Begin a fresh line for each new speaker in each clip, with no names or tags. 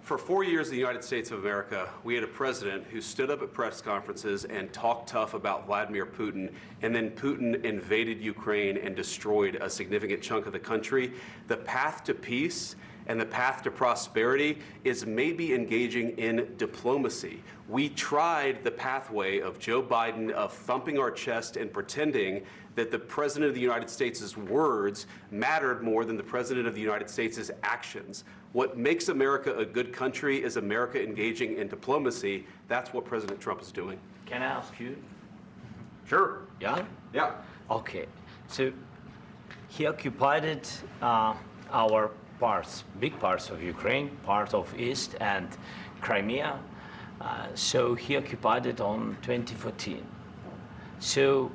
For 4 years in the United States of America, we had a president who stood up at press conferences and talked tough about Vladimir Putin, and then Putin invaded Ukraine and destroyed a significant chunk of the country. The path to peace and the path to prosperity is maybe engaging in diplomacy. We tried the pathway of Joe Biden, of thumping our chest and pretending that the President of the United States' words mattered more than the President of the United States' actions. What makes America a good country is America engaging in diplomacy. That's what President Trump is doing.
Can I ask you?
Sure.
Yeah?
Yeah.
Okay. So he occupied our parts, big parts of Ukraine, part of East and Crimea. So he occupied it on 2014. So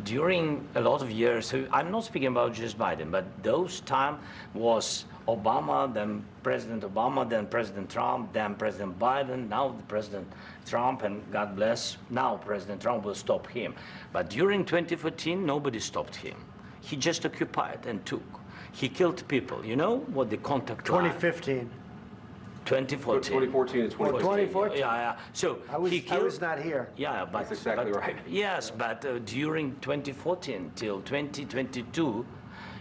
during a lot of years, so I'm not speaking about just Biden, but those time was Obama, then President Obama, then President Trump, then President Biden, now the President Trump, and God bless, now President Trump will stop him. But during 2014, nobody stopped him. He just occupied and took. He killed people. You know what the contact
2015.
2014
2014.
and 2014.
2014.
Yeah. So
I was
killed,
not here.
Yeah, but
that's exactly right.
Yes, but during 2014 till 2022,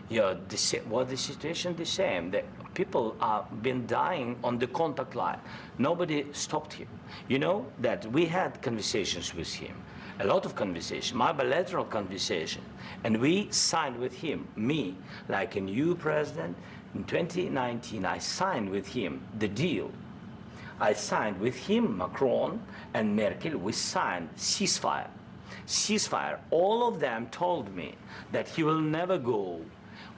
yeah, the situation the same. The people have been dying on the contact line. Nobody stopped him. You know that we had conversations with him, a lot of conversation, my bilateral conversation, and we signed with him, me, like a new president. In 2019, I signed with him the deal. I signed with him, Macron and Merkel, we signed ceasefire. Ceasefire. All of them told me that he will never go.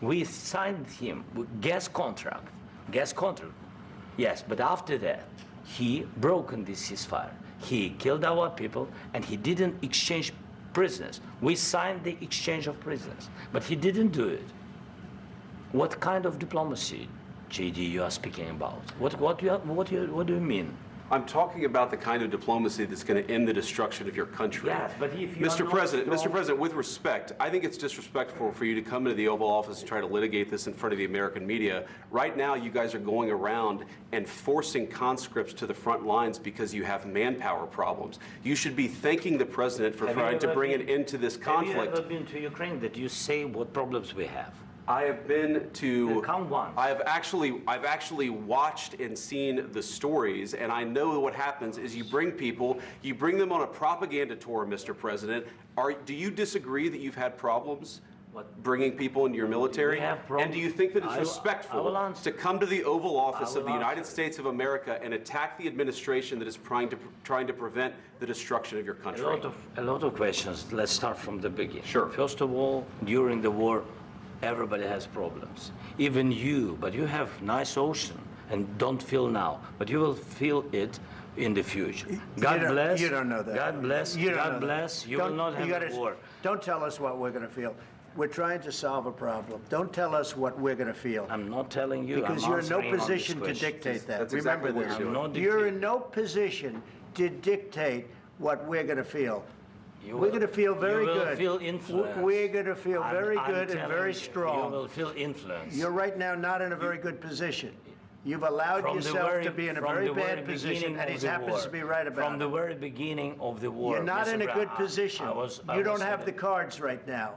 We signed with him gas contract. Yes, but after that, he broken this ceasefire. He killed our people and he didn't exchange prisoners. We signed the exchange of prisoners, but he didn't do it. What kind of diplomacy, JD, you are speaking about? What do you mean?
I'm talking about the kind of diplomacy that's going to end the destruction of your country.
Yes, but if you
Mr. President, with respect, I think it's disrespectful for you to come into the Oval Office and try to litigate this in front of the American media. Right now, you guys are going around and forcing conscripts to the front lines because you have manpower problems. You should be thanking the President for trying to bring an end to this conflict.
Have you ever been to Ukraine that you say what problems we have?
I have been to.
Count once.
I've actually watched and seen the stories, and I know what happens is you bring people, you bring them on a propaganda tour, Mr. President. Do you disagree that you've had problems bringing people into your military? And do you think that it's respectful to come to the Oval Office of the United States of America and attack the administration that is trying to prevent the destruction of your country?
A lot of questions. Let's start from the beginning.
Sure.
First of all, during the war, everybody has problems, even you, but you have nice ocean and don't feel now, but you will feel it in the future. God bless.
You don't know that.
God bless. God bless. You will not have a war.
Don't tell us what we're going to feel. We're trying to solve a problem. Don't tell us what we're going to feel.
I'm not telling you.
Because you're in no position to dictate that.
That's
Remember
exactly
this. You're in no position to dictate what we're going to feel. We're going to feel very good.
You will feel influence.
We're going to feel very good and very strong.
You will feel influence.
You're right now not in a very good position. You've allowed yourself to be in a very bad position, and he happens to be right about it.
From the very beginning of the war.
You're not in a good position. You don't have the cards right now.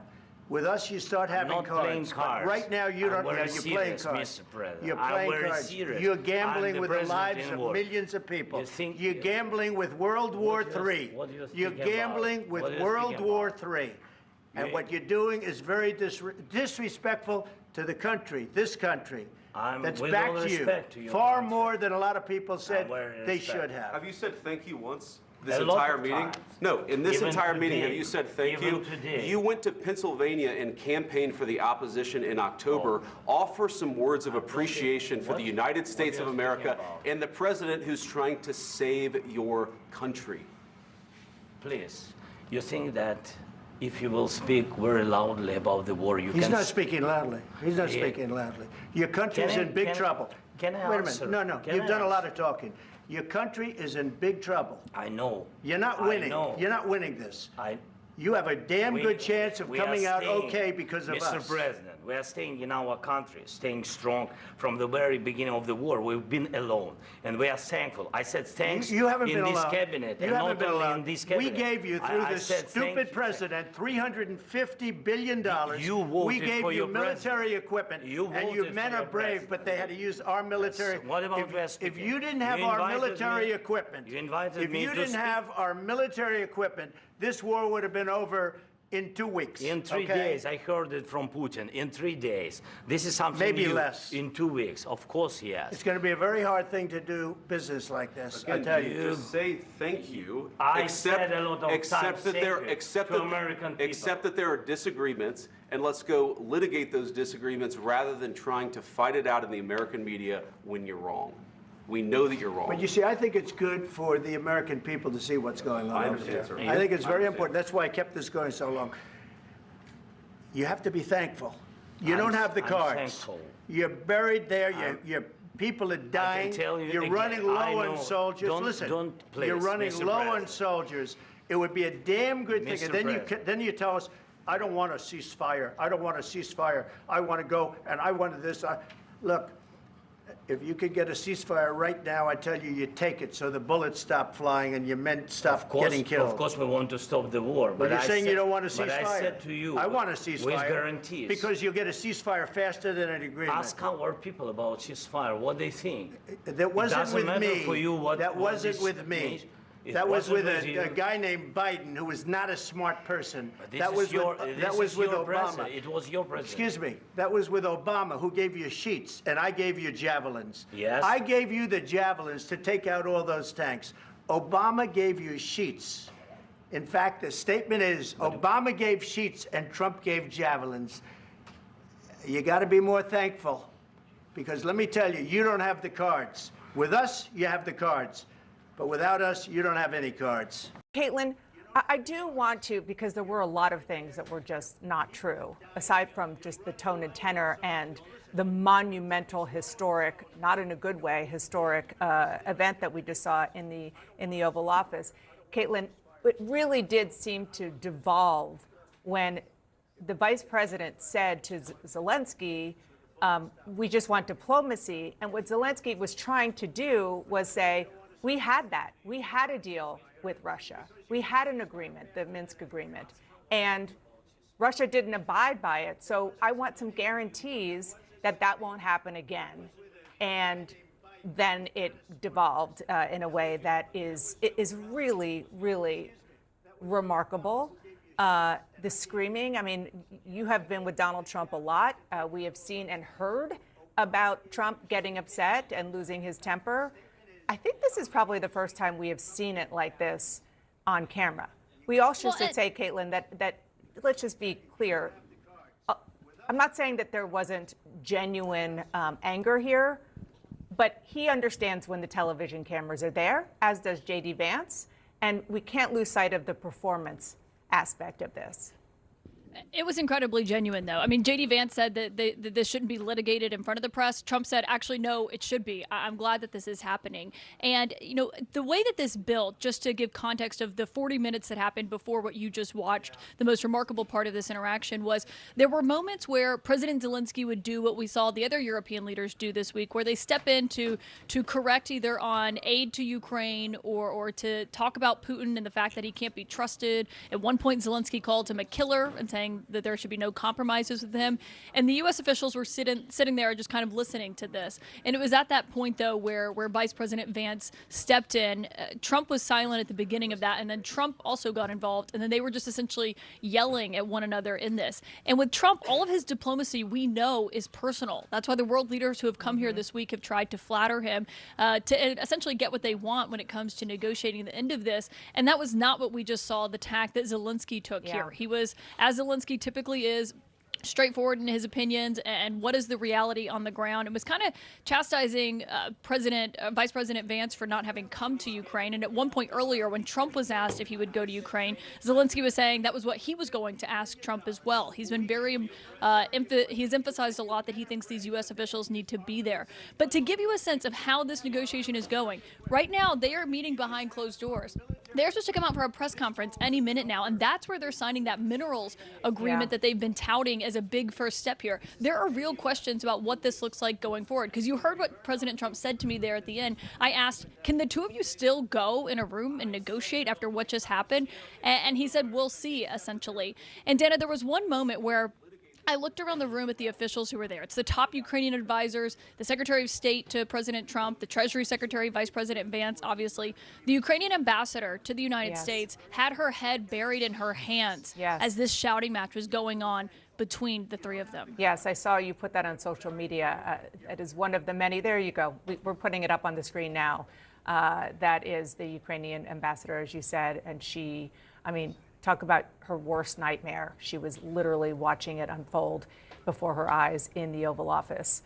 With us, you start having cards.
Playing cards.
Right now, you don't. You're playing cards. You're playing cards. You're gambling with the lives of millions of people. You're gambling with World War III. You're gambling with World War III. And what you're doing is very disrespectful to the country, this country. That's back to you. Far more than a lot of people said they should have.
Have you said thank you once? This entire meeting? No, in this entire meeting, have you said thank you? You went to Pennsylvania and campaigned for the opposition in October. Offer some words of appreciation for the United States of America and the president who's trying to save your country.
Please, you think that if you will speak very loudly about the war, you can...
He's not speaking loudly. He's not speaking loudly. Your country is in big trouble.
Can I
Wait a minute. No. You've done a lot of talking. Your country is in big trouble.
I know.
You're not winning. You're not winning this. You have a damn good chance of coming out okay because of us.
Mr. President, We are staying in our country, staying strong from the very beginning of the war. We've been alone, and we are thankful. I said thanks
you haven't
in
been
this
alone.
cabinet,
you
and
haven't
not
been
only
alone.
in this cabinet.
We gave you, through
I
this
said,
stupid president, $350 billion.
You voted
we gave
for
you
your
military equipment, and your
voted
men
for
are
your
brave,
president.
but they had to use our military.
What about
if you didn't have our military equipment,
if
you didn't have our military equipment, this war would have been over in 2 weeks.
In 3 days, I heard it from Putin. In 3 days, this is something
maybe
new.
less.
In 2 weeks, of course, yes.
It's going to be a very hard thing to do business like this. I tell you.
Just say thank you.
I said a lot of
accept
times
that there,
thank you
accept
to
that,
American people.
accept that there are disagreements, and let's go litigate those disagreements rather than trying to fight it out in the American media when you're wrong. We know that you're wrong.
But you see, I think it's good for the American people to see what's going on.
I understand, sir.
I think it's very important. That's why I kept this going so long. You have to be thankful. You don't have the cards.
Thankful.
You're buried there. Your people are dying. You're running low on soldiers. Listen, you're running low on soldiers. It would be a damn good thing. And then you tell us, I don't want a ceasefire. I don't want a ceasefire. I want to go, and I want this. Look, if you could get a ceasefire right now, I tell you, you take it so the bullets stop flying and your men stop getting killed.
Of course, we want to stop the war.
But you're saying you don't want a ceasefire.
But I said to you,
I want a ceasefire.
With guarantees.
Because you'll get a ceasefire faster than an agreement.
Ask our people about ceasefire, what they think.
That wasn't with me.
For you
that wasn't with me.
means.
That was with a guy named Biden, who was not a smart person. That was with Obama.
It was your president.
Excuse me. That was with Obama, who gave you sheets, and I gave you javelins.
Yes.
I gave you the javelins to take out all those tanks. Obama gave you sheets. In fact, the statement is Obama gave sheets and Trump gave javelins. You got to be more thankful, because let me tell you, you don't have the cards. With us, you have the cards. But without us, you don't have any cards.
Caitlin, I do want to, because there were a lot of things that were just not true, aside from just the tone and tenor and the monumental, historic, not in a good way, historic event that we just saw in the Oval Office. Caitlin, it really did seem to devolve when the vice president said to Zelensky, we just want diplomacy. And what Zelensky was trying to do was say, we had that. We had a deal with Russia. We had an agreement, the Minsk agreement, and Russia didn't abide by it. So I want some guarantees that that won't happen again. And then it devolved in a way that is really, really remarkable. The screaming, I mean, you have been with Donald Trump a lot. We have seen and heard about Trump getting upset and losing his temper. I think this is probably the first time we have seen it like this on camera. We also should say, Caitlin, that let's just be clear. I'm not saying that there wasn't genuine anger here, but he understands when the television cameras are there, as does JD Vance, and we can't lose sight of the performance aspect of this.
It was incredibly genuine, though. I mean, JD Vance said that this shouldn't be litigated in front of the press. Trump said, actually, no, it should be. I'm glad that this is happening. And, you know, the way that this built, just to give context of the 40 minutes that happened before what you just watched, the most remarkable part of this interaction was there were moments where President Zelensky would do what we saw the other European leaders do this week, where they step in to correct either on aid to Ukraine or to talk about Putin and the fact that he can't be trusted. At one point, Zelensky called him a killer and saying that there should be no compromises with him. And the U.S. officials were sitting there just kind of listening to this. And it was at that point, though, where Vice President Vance stepped in. Trump was silent at the beginning of that, and then Trump also got involved. And then they were just essentially yelling at one another in this. And with Trump, all of his diplomacy, we know, is personal. That's why the world leaders who have come here this week have tried to flatter him to essentially get what they want when it comes to negotiating the end of this. And that was not what we just saw, the tack that Zelensky took here. He was, as Zelensky typically is, straightforward in his opinions and what is the reality on the ground, and was kind of chastising Vice President Vance for not having come to Ukraine. And at one point earlier, when Trump was asked if he would go to Ukraine, Zelensky was saying that was what he was going to ask Trump as well. He's been very, he's emphasized a lot that he thinks these U.S. officials need to be there. But to give you a sense of how this negotiation is going, right now they are meeting behind closed doors. They're supposed to come out for a press conference any minute now, and that's where they're signing that minerals agreement that they've been touting as a big first step here. There are real questions about what this looks like going forward, because you heard what President Trump said to me there at the end. I asked, can the two of you still go in a room and negotiate after what just happened? And he said, we'll see, essentially. And Dana, there was one moment where I looked around the room at the officials who were there. It's the top Ukrainian advisors, the Secretary of State to President Trump, the Treasury Secretary, Vice President Vance, obviously. The Ukrainian ambassador to the United States had her head buried in her hands as this shouting match was going on between the three of them.
Yes, I saw you put that on social media. It is one of the many. There you go. We're putting it up on the screen now. That is the Ukrainian ambassador, as you said, and she, I mean, talk about her worst nightmare. She was literally watching it unfold before her eyes in the Oval Office.